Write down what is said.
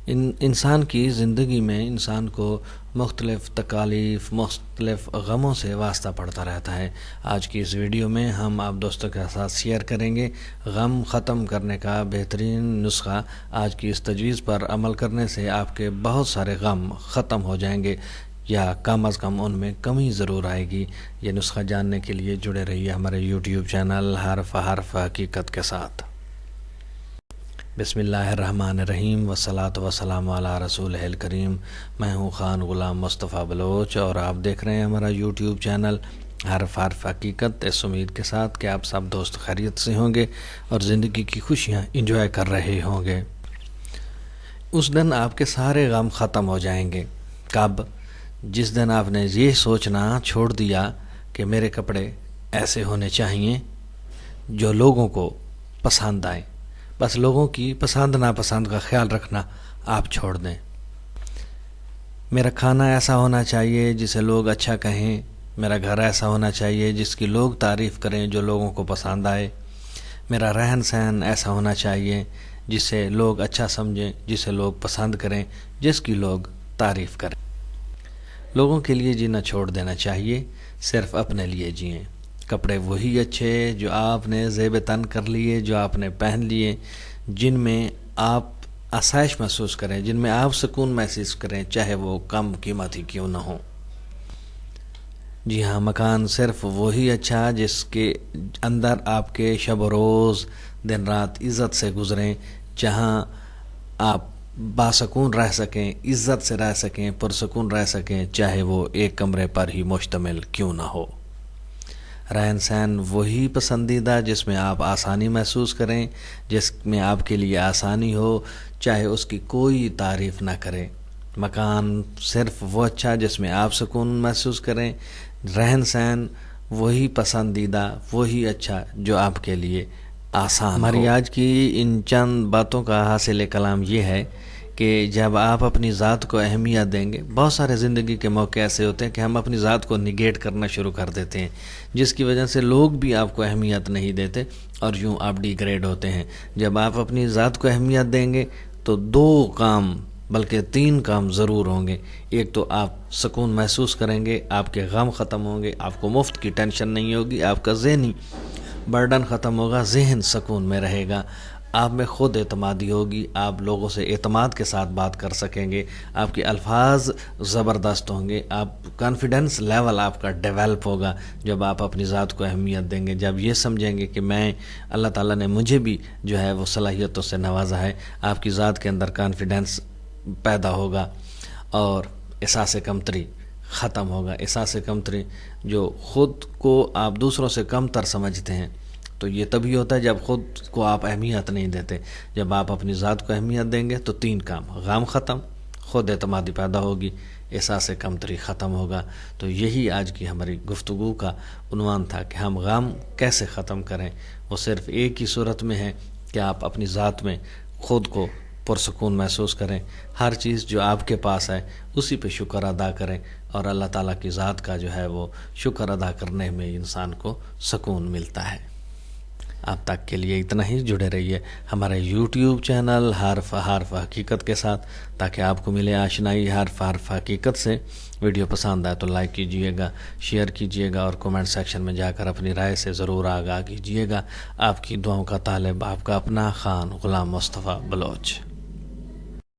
انسان کی زندگی میں انسان کو مختلف تکالیف، مختلف غموں سے واسطہ پڑتا رہتا ہے۔ آج کی اس ویڈیو میں ہم آپ دوستوں کے ساتھ شیئر کریں گے غم ختم کرنے کا بہترین نسخہ۔ آج کی اس تجویز پر عمل کرنے سے آپ کے بہت سارے غم ختم ہو جائیں گے، یا کم از کم ان میں کمی ضرور آئے گی۔ یہ نسخہ جاننے کے لیے جڑے رہیے ہمارے یوٹیوب چینل حرف حقیقت کے ساتھ۔ بسم اللہ الرحمن الرحیم، والصلاۃ والسلام علی رسول الکریم۔ میں ہوں خان غلام مصطفیٰ بلوچ اور آپ دیکھ رہے ہیں ہمارا یوٹیوب چینل حرف حقیقت، اس امید کے ساتھ کہ آپ سب دوست خیریت سے ہوں گے اور زندگی کی خوشیاں انجوائے کر رہے ہوں گے۔ اس دن آپ کے سارے غم ختم ہو جائیں گے۔ کب؟ جس دن آپ نے یہ سوچنا چھوڑ دیا کہ میرے کپڑے ایسے ہونے چاہیے جو لوگوں کو پسند آئیں، بس لوگوں کی پسند ناپسند کا خیال رکھنا آپ چھوڑ دیں۔ میرا کھانا ایسا ہونا چاہیے جسے لوگ اچھا کہیں، میرا گھر ایسا ہونا چاہیے جس کی لوگ تعریف کریں، جو لوگوں کو پسند آئے، میرا رہن سہن ایسا ہونا چاہیے جسے لوگ اچھا سمجھیں، جسے لوگ پسند کریں، جس کی لوگ تعریف کریں۔ لوگوں کے لیے جینا چھوڑ دینا چاہیے، صرف اپنے لیے جئیں۔ کپڑے وہی اچھے جو آپ نے زیب تن کر لیے، جو آپ نے پہن لیے، جن میں آپ آسائش محسوس کریں، جن میں آپ سکون محسوس کریں، چاہے وہ کم قیمتی کیوں نہ ہو۔ جی ہاں، مکان صرف وہی اچھا جس کے اندر آپ کے شب و روز، دن رات عزت سے گزریں، جہاں آپ باسکون رہ سکیں، عزت سے رہ سکیں، پرسکون رہ سکیں، چاہے وہ ایک کمرے پر ہی مشتمل کیوں نہ ہو۔ رہن سہن وہی پسندیدہ جس میں آپ آسانی محسوس کریں، جس میں آپ کے لیے آسانی ہو، چاہے اس کی کوئی تعریف نہ کرے۔ مکان صرف وہ اچھا جس میں آپ سکون محسوس کریں، رہن سہن وہی پسندیدہ، وہی اچھا جو آپ کے لیے آسان ہو۔ ہماری آج کی ان چند باتوں کا حاصل کلام یہ ہے کہ جب آپ اپنی ذات کو اہمیت دیں گے، بہت سارے زندگی کے موقع ایسے ہوتے ہیں کہ ہم اپنی ذات کو نگیٹ کرنا شروع کر دیتے ہیں، جس کی وجہ سے لوگ بھی آپ کو اہمیت نہیں دیتے اور یوں آپ ڈی گریڈ ہوتے ہیں۔ جب آپ اپنی ذات کو اہمیت دیں گے تو 2 کام بلکہ 3 کام ضرور ہوں گے۔ ایک تو آپ سکون محسوس کریں گے، آپ کے غم ختم ہوں گے، آپ کو مفت کی ٹینشن نہیں ہوگی، آپ کا ذہنی برڈن ختم ہوگا، ذہن سکون میں رہے گا، آپ میں خود اعتمادی ہوگی، آپ لوگوں سے اعتماد کے ساتھ بات کر سکیں گے، آپ کے الفاظ زبردست ہوں گے، آپ کانفیڈنس لیول آپ کا ڈیولپ ہوگا جب آپ اپنی ذات کو اہمیت دیں گے، جب یہ سمجھیں گے کہ میں اللہ تعالیٰ نے مجھے بھی جو ہے وہ صلاحیتوں سے نوازا ہے، آپ کی ذات کے اندر کانفیڈنس پیدا ہوگا اور احساس کمتری ختم ہوگا۔ احساس کمتری جو خود کو آپ دوسروں سے کم تر سمجھتے ہیں، تو یہ تبھی ہوتا ہے جب خود کو آپ اہمیت نہیں دیتے۔ جب آپ اپنی ذات کو اہمیت دیں گے تو 3 کام، غم ختم، خود اعتمادی پیدا ہوگی، احساس کمتری ختم ہوگا۔ تو یہی آج کی ہماری گفتگو کا عنوان تھا کہ ہم غم کیسے ختم کریں۔ وہ صرف ایک ہی صورت میں ہے کہ آپ اپنی ذات میں خود کو پرسکون محسوس کریں، ہر چیز جو آپ کے پاس ہے اسی پہ شکر ادا کریں، اور اللہ تعالیٰ کی ذات کا جو ہے وہ شکر ادا کرنے میں انسان کو سکون ملتا ہے۔ اب تک کے لیے اتنا ہی، جڑے رہیے ہمارے یوٹیوب چینل حرف حقیقت کے ساتھ تاکہ آپ کو ملے آشنائی حرف حقیقت سے۔ ویڈیو پسند آئے تو لائک کیجئے گا، شیئر کیجئے گا اور کومنٹ سیکشن میں جا کر اپنی رائے سے ضرور آگاہ کیجئے گا۔ آپ کی دعاؤں کا طالب آپ کا اپنا خان غلام مصطفیٰ بلوچ۔